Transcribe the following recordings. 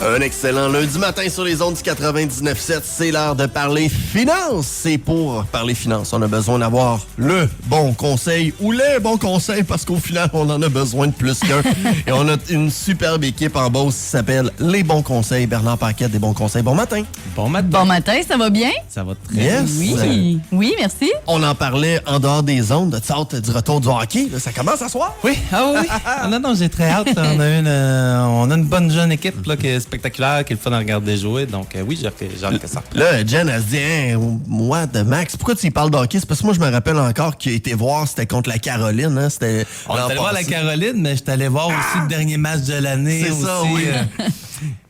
Un excellent lundi matin sur les ondes du 99.7. C'est l'heure de parler finances. Et pour parler finances, on a besoin d'avoir le bon conseil ou les bons conseils parce qu'au final, on en a besoin de plus qu'un. Et on a une superbe équipe en Beauce qui s'appelle Les Bons Conseils. Bernard Paquette des Bons Conseils. Bon matin. Bon matin. Bon matin, ça va bien? Ça va très Yes. bien. Oui. Oui, merci. On en parlait en dehors des ondes. Tu as hâte du retour du hockey. Là, ça commence à soir. Oui, oui. Non, j'ai très hâte. On a une bonne jeune équipe là, qui est spectaculaire, qui est le fun à regarder jouer. Donc, oui, j'ai hâte que ça. Là, Jen, elle se dit, hein, moi, de Max, pourquoi tu y parles de hockey? C'est parce que moi, je me rappelle encore qu'il a été voir, c'était contre la Caroline. Hein, c'était On est allé voir la Caroline, mais je suis allé voir aussi le dernier match de l'année. C'est aussi, ça, oui.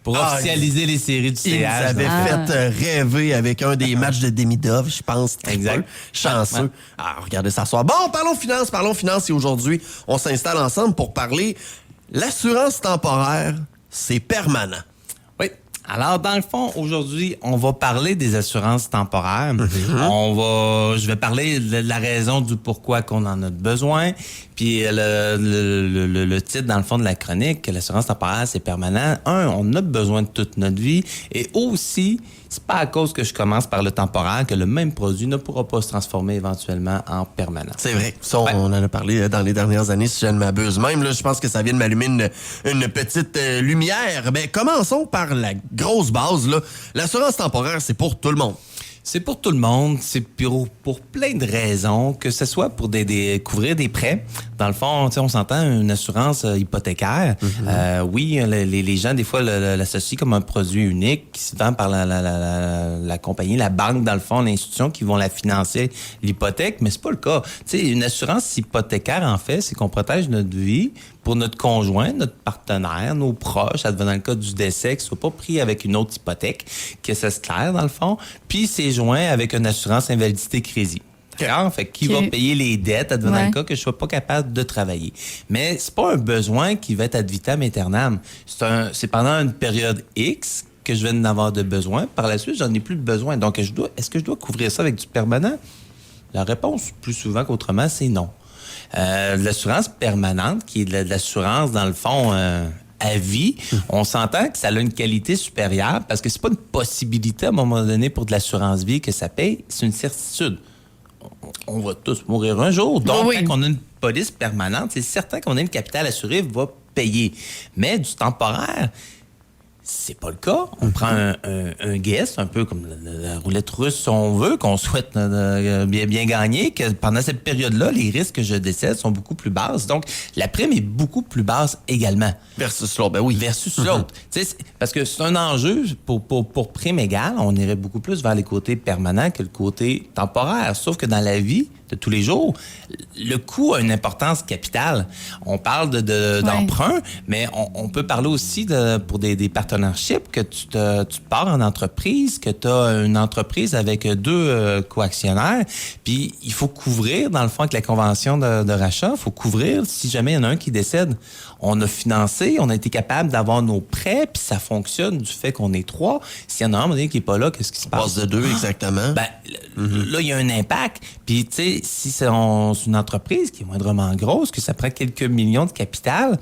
Pour officialiser les séries du Il nous CH. avait fait rêver avec un des matchs de Demidov, je pense. Exact. Chanceux. Ouais. Ah, regardez ça soir. Bon, parlons finances. Et aujourd'hui, on s'installe ensemble pour parler l'assurance temporaire, c'est permanent. Oui. Alors, dans le fond, aujourd'hui, on va parler des assurances temporaires. Je vais parler de la raison du pourquoi qu'on en a besoin. Puis le titre, dans le fond, de la chronique, l'assurance temporaire, c'est permanent. On a besoin de toute notre vie. Et aussi, c'est pas à cause que je commence par le temporaire que le même produit ne pourra pas se transformer éventuellement en permanent. C'est vrai. Ça, on en a parlé dans les dernières années, si je ne m'abuse. Même, là, je pense que ça vient de m'allumer une petite lumière. Ben, commençons par la grosse base, là. L'assurance temporaire, c'est pour tout le monde. C'est pour tout le monde, c'est pour plein de raisons, que ce soit pour couvrir des prêts. Dans le fond, on s'entend une assurance hypothécaire. Oui, les gens, des fois, l'associent comme un produit unique qui se vend par la compagnie, la banque, dans le fond, l'institution qui vont la financer, l'hypothèque, mais c'est pas le cas. Tu sais, une assurance hypothécaire, en fait, c'est qu'on protège notre vie pour notre conjoint, notre partenaire, nos proches, ça devenant le cas du décès, qui ne soit pas pris avec une autre hypothèque, que ça se claire dans le fond, puis c'est joint avec une assurance invalidité-crédit. D'accord? Fait qui va payer les dettes, advenant le cas que je ne sois pas capable de travailler. Mais c'est pas un besoin qui va être ad vitam aeternam. C'est pendant une période X que je vais en avoir de besoin. Par la suite, j'en ai plus de besoin. Donc, est-ce que je dois couvrir ça avec du permanent? La réponse, plus souvent qu'autrement, c'est non. L'assurance permanente, qui est de l'assurance, dans le fond, à vie, on s'entend que ça a une qualité supérieure parce que c'est pas une possibilité à un moment donné pour de l'assurance vie que ça paye, c'est une certitude. On va tous mourir un jour. Donc, quand on a une police permanente, c'est certain qu'on a une capital assuré va payer. Mais du temporaire, c'est pas le cas. On prend un guess, un peu comme la roulette russe, si on veut, qu'on souhaite bien gagner, que pendant cette période-là, les risques que je décède sont beaucoup plus basses. Donc, la prime est beaucoup plus basse également. Versus l'autre, ben oui. Versus l'autre. Parce que c'est un enjeu, pour prime égale, on irait beaucoup plus vers les côtés permanents que le côté temporaire. Sauf que dans la vie de tous les jours, le coût a une importance capitale. On parle d'emprunt, mais on peut parler aussi pour des partnerships, que tu pars en entreprise, que tu as une entreprise avec deux coactionnaires, puis il faut couvrir, dans le fond, avec la convention de rachat, il faut couvrir si jamais il y en a un qui décède. On a financé, on a été capable d'avoir nos prêts, puis ça fonctionne du fait qu'on est trois. S'il y en a un qui n'est pas là, qu'est-ce qui se passe? Passe de deux, exactement. Ben, là, il y a un impact. Puis, tu sais, si c'est une entreprise qui est moindrement grosse, que ça prend quelques millions de capital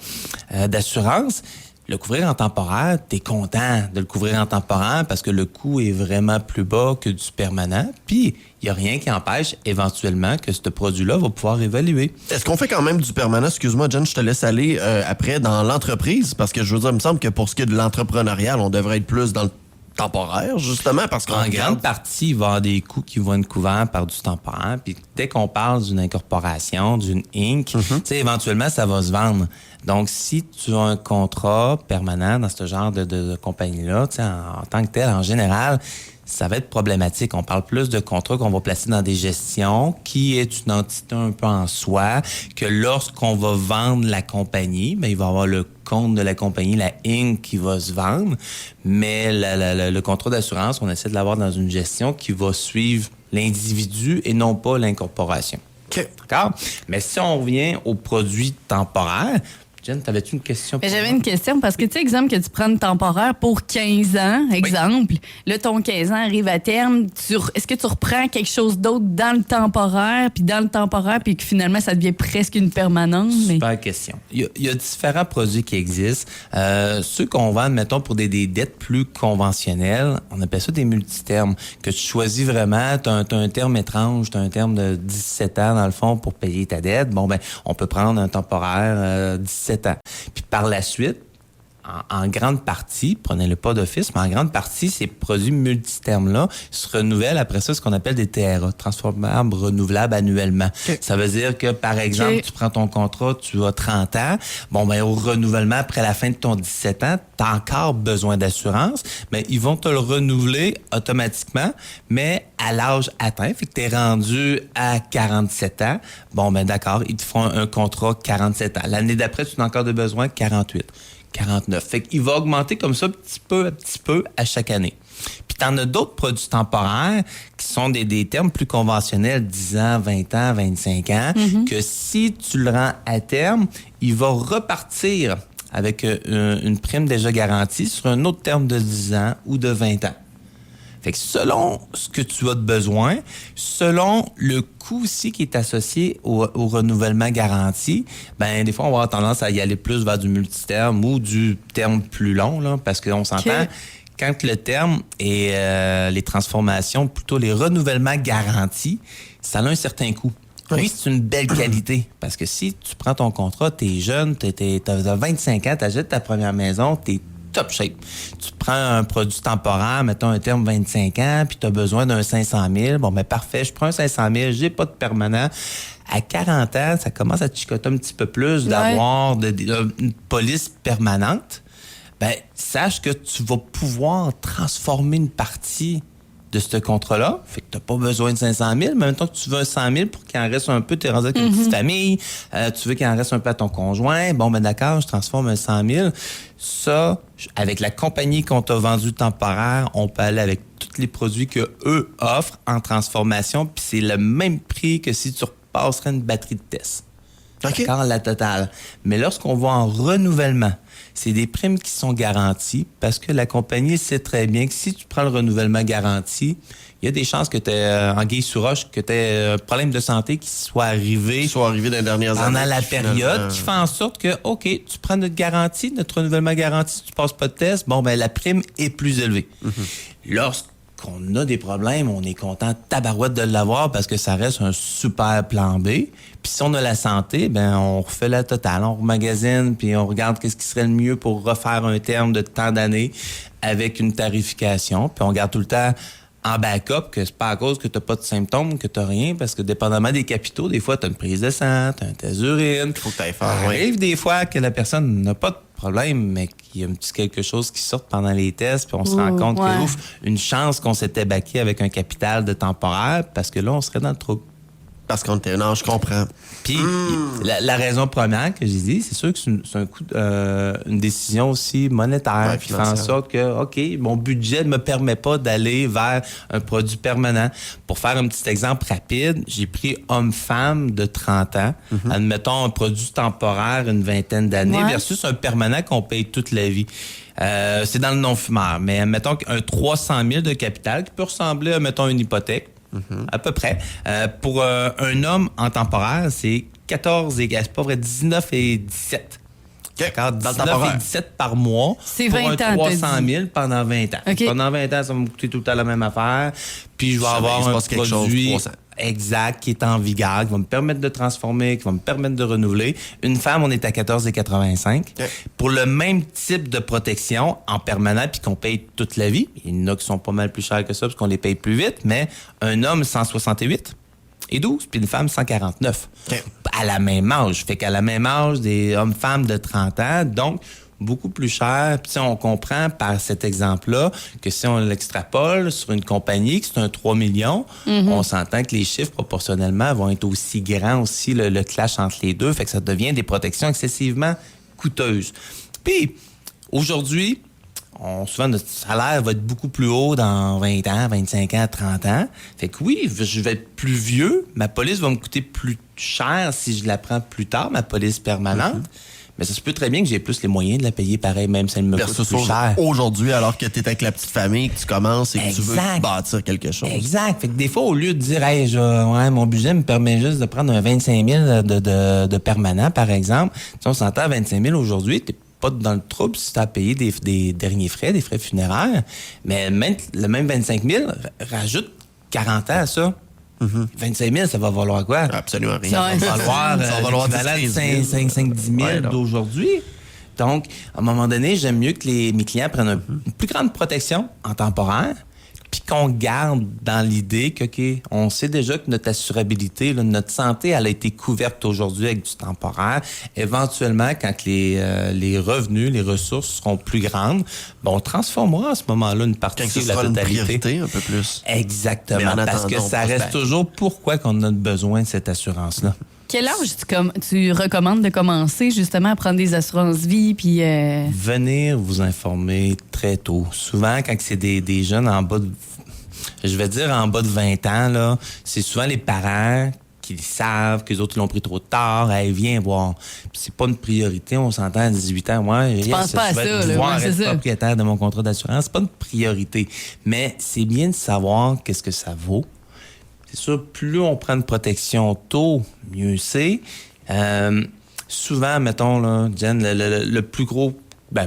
d'assurance, le couvrir en temporaire, t'es content de le couvrir en temporaire parce que le coût est vraiment plus bas que du permanent. Puis, il n'y a rien qui empêche éventuellement que ce produit-là va pouvoir évaluer. Est-ce qu'on fait quand même du permanent? Excuse-moi, Jen, je te laisse aller après dans l'entreprise parce que je veux dire, il me semble que pour ce qui est de l'entrepreneurial, on devrait être plus dans le temporaire, justement, parce qu'en grande partie, il va y avoir des coûts qui vont être couverts par du temporaire. Puis dès qu'on parle d'une incorporation, d'une Inc., tu sais, éventuellement, ça va se vendre. Donc, si tu as un contrat permanent dans ce genre de compagnie-là, tu sais, en tant que tel, en général, ça va être problématique. On parle plus de contrats qu'on va placer dans des gestions, qui est une entité un peu en soi, que lorsqu'on va vendre la compagnie, bien, il va y avoir le compte de la compagnie, la Inc., qui va se vendre, mais le contrat d'assurance, on essaie de l'avoir dans une gestion qui va suivre l'individu et non pas l'incorporation. OK. D'accord? Mais si on revient aux produits temporaires, Jen, t'avais-tu une question? Ben, j'avais une question parce que, tu sais, exemple, que tu prends une temporaire pour 15 ans, exemple. Là, ton 15 ans arrive à terme. Est-ce que tu reprends quelque chose d'autre dans le temporaire, puis que finalement, ça devient presque une permanente? Super question. Il y a différents produits qui existent. Ceux qu'on vend, mettons, pour des dettes plus conventionnelles, on appelle ça des multitermes. Que tu choisis vraiment, tu as un terme étrange, tu as un terme de 17 ans, dans le fond, pour payer ta dette. Bon, ben, on peut prendre un temporaire 17 ans. Puis par la suite, en grande partie, prenez-le pas d'office, mais en grande partie, ces produits multitermes-là se renouvellent après ça, ce qu'on appelle des TRA, transformables renouvelables annuellement. Okay. Ça veut dire que, par exemple, tu prends ton contrat, tu as 30 ans, bon, ben au renouvellement, après la fin de ton 17 ans, tu as encore besoin d'assurance, mais ils vont te le renouveler automatiquement, mais à l'âge atteint, fait que tu es rendu à 47 ans, bon, ben d'accord, ils te font un contrat 47 ans. L'année d'après, tu as encore de besoin 48. 49. Fait qu'il va augmenter comme ça petit peu à chaque année. Puis t'en as d'autres produits temporaires qui sont des termes plus conventionnels, 10 ans, 20 ans, 25 ans, que si tu le rends à terme, il va repartir avec une prime déjà garantie sur un autre terme de 10 ans ou de 20 ans. Fait que selon ce que tu as de besoin, selon le coût aussi qui est associé au renouvellement garanti, ben des fois, on va avoir tendance à y aller plus vers du multiterme ou du terme plus long, là, parce qu'on s'entend, quand le terme et les transformations, plutôt les renouvellements garantis, ça a un certain coût. Oui, c'est une belle qualité, parce que si tu prends ton contrat, t'es jeune, t'as 25 ans, t'achètes ta première maison, t'es top shape. Tu prends un produit temporaire, mettons un terme 25 ans, puis tu as besoin d'un 500 000. Bon, ben parfait, je prends un 500 000, j'ai pas de permanent. À 40 ans, ça commence à te chicoter un petit peu plus d'avoir une police permanente. Ben, sache que tu vas pouvoir transformer une partie de ce contrat-là. Fait que tu n'as pas besoin de 500 000, mais maintenant que tu veux un 100 000 pour qu'il en reste un peu, tu es rendu avec une petite famille, tu veux qu'il en reste un peu à ton conjoint, bon, ben d'accord, je transforme un 100 000. Ça, avec la compagnie qu'on t'a vendu temporaire, on peut aller avec tous les produits qu'eux offrent en transformation, puis c'est le même prix que si tu repasserais une batterie de test. Okay. D'accord, la totale. Mais lorsqu'on va en renouvellement, c'est des primes qui sont garanties parce que la compagnie sait très bien que si tu prends le renouvellement garanti, il y a des chances que tu aies anguille sous roche, que tu aies un problème de santé qui soit arrivé dans les dernières années. Pendant la période, qui fait en sorte que, OK, tu prends notre garantie, notre renouvellement garanti, tu passes pas de test, bon, ben la prime est plus élevée. Lorsqu'on a des problèmes, on est content tabarouette de l'avoir parce que ça reste un super plan B. Puis si on a la santé, ben on refait la totale. On remagasine, puis on regarde qu'est-ce qui serait le mieux pour refaire un terme de tant d'années avec une tarification. Puis on garde tout le temps en backup que c'est pas à cause que tu n'as pas de symptômes, que tu n'as rien, parce que dépendamment des capitaux, des fois, tu as une prise de sang, tu as un test d'urine. Il faut que tu ailles faire. Arrive des fois que la personne n'a pas de problème, mais qu'il y a un petit quelque chose qui sort pendant les tests, puis on se rend compte que, ouf, une chance qu'on s'était baqué avec un capital de temporaire, parce que là, on serait dans le trouble. Parce qu'on était... Non, je comprends. Puis, la raison première que j'ai dit, c'est sûr que c'est un coup, une décision aussi monétaire qui fait en sorte que, OK, mon budget ne me permet pas d'aller vers un produit permanent. Pour faire un petit exemple rapide, j'ai pris homme-femme de 30 ans, admettons un produit temporaire une vingtaine d'années versus un permanent qu'on paye toute la vie. C'est dans le non-fumeur, mais mettons qu'un 300 000 de capital qui peut ressembler à, mettons, une hypothèque, à peu près. Pour un homme en temporaire, c'est 14 et c'est pas vrai, 19 et 17. D'accord? 19 et 17 par mois. C'est pour 20 un ans, 300 000 pendant 20 ans. Okay. Pendant 20 ans, ça va me coûter tout le temps la même affaire. Puis je vais avoir un produit exact qui est en vigueur, qui va me permettre de transformer, qui va me permettre de renouveler. Une femme, on est à 14,85. Pour le même type de protection en permanent puis qu'on paye toute la vie. Il y en a qui sont pas mal plus chers que ça parce qu'on les paye plus vite, mais un homme, 168 et 12, puis une femme, 149. À la même âge. Fait qu'à la même âge, des hommes-femmes de 30 ans, donc beaucoup plus cher. Puis on comprend par cet exemple-là que si on l'extrapole sur une compagnie, que c'est un 3 millions, on s'entend que les chiffres proportionnellement vont être aussi grands aussi, le clash entre les deux. Fait que ça devient des protections excessivement coûteuses. Puis, aujourd'hui, souvent, notre salaire va être beaucoup plus haut dans 20 ans, 25 ans, 30 ans. Fait que oui, je vais être plus vieux. Ma police va me coûter plus cher si je la prends plus tard, ma police permanente. mais ça se peut très bien que j'ai plus les moyens de la payer pareil, même si elle me coûte plus cher. Aujourd'hui, alors que tu es avec la petite famille, que tu commences et que tu veux bâtir quelque chose. Exact. Fait que des fois, au lieu de dire, hey, mon budget me permet juste de prendre un 25 000 de permanent, par exemple, si on s'entend à 25 000 aujourd'hui, t'es pas dans le trouble si tu as payé des derniers frais, des frais funéraires, mais le même 25 000, rajoute 40 ans à ça. 25 000, ça va valoir quoi? Absolument rien. Ça va valoir l'équivalent de 5-10 000 d'aujourd'hui. Donc, à un moment donné, j'aime mieux que mes clients prennent une plus grande protection en temporaire, puis qu'on garde dans l'idée que, OK, on sait déjà que notre assurabilité, là, notre santé, elle a été couverte aujourd'hui avec du temporaire. Éventuellement, quand les revenus, les ressources seront plus grandes, on transformera à ce moment-là une partie de la totalité. Une priorité un peu plus. Exactement, parce que ça reste toujours pourquoi qu'on a besoin de cette assurance-là. Quel âge tu recommandes de commencer justement à prendre des assurances-vie? Puis Venir vous informer très tôt. Souvent, quand c'est des jeunes en bas de 20 ans, là, c'est souvent les parents qui savent que les autres l'ont pris trop tard. Hey, viens voir. Puis c'est pas une priorité, on s'entend à 18 ans. Moi, je pense pas à ça. Être propriétaire de mon contrat d'assurance, c'est pas une priorité. Mais c'est bien de savoir qu'est-ce que ça vaut. C'est sûr, plus on prend une protection tôt, mieux c'est. Souvent, mettons, là, Jen, le plus gros un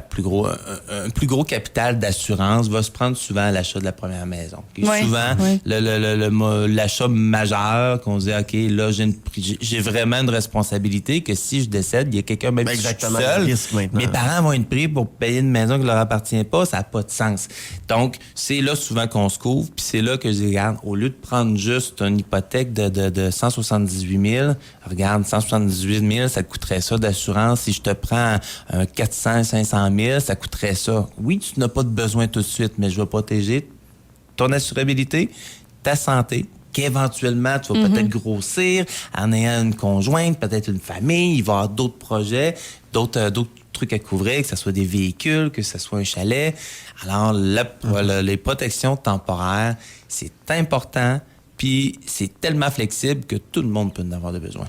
plus gros capital d'assurance va se prendre souvent à l'achat de la première maison. Okay? Souvent, l'achat majeur qu'on se dit, OK, là, j'ai vraiment une responsabilité que si je décède, il y a quelqu'un, même si je suis seul, mes parents vont être pris pour payer une maison qui leur appartient pas, ça n'a pas de sens. Donc, c'est là souvent qu'on se couvre, puis c'est là que je dis, regarde, au lieu de prendre juste une hypothèque de 178 000, regarde, 178 000, ça te coûterait ça d'assurance. Si je te prends un 400, 500 000, ça coûterait ça. Oui, tu n'as pas de besoin tout de suite, mais je vais protéger ton assurabilité, ta santé, qu'éventuellement, tu vas peut-être grossir en ayant une conjointe, peut-être une famille, il va y avoir d'autres projets, d'autres trucs à couvrir, que ce soit des véhicules, que ce soit un chalet. Alors, les protections temporaires, c'est important, puis c'est tellement flexible que tout le monde peut en avoir de besoin.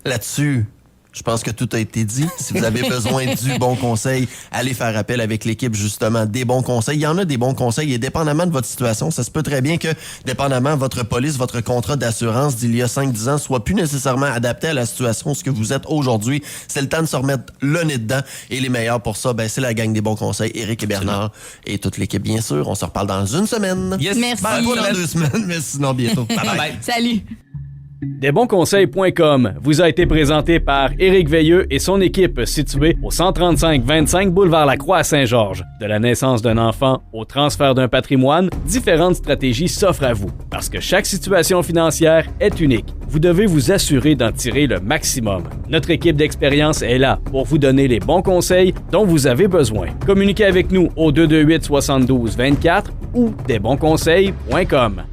Là-dessus, je pense que tout a été dit. Si vous avez besoin du bon conseil, allez faire appel avec l'équipe, justement, des bons conseils. Il y en a des bons conseils et dépendamment de votre situation, ça se peut très bien que, dépendamment, votre police, votre contrat d'assurance d'il y a 5-10 ans soit plus nécessairement adapté à la situation où ce que vous êtes aujourd'hui. C'est le temps de se remettre le nez dedans. Et les meilleurs pour ça, c'est la gang des bons conseils, Éric et Bernard et toute l'équipe, bien sûr. On se reparle dans une semaine. Yes. Merci. Pas dans 2 semaines, mais sinon bientôt. Bye bye. Salut. Desbonsconseils.com vous a été présenté par Éric Veilleux et son équipe située au 135-25 boulevard Lacroix à Saint-Georges. De la naissance d'un enfant au transfert d'un patrimoine, différentes stratégies s'offrent à vous. Parce que chaque situation financière est unique, vous devez vous assurer d'en tirer le maximum. Notre équipe d'expérience est là pour vous donner les bons conseils dont vous avez besoin. Communiquez avec nous au 228-72-24 ou desbonsconseils.com.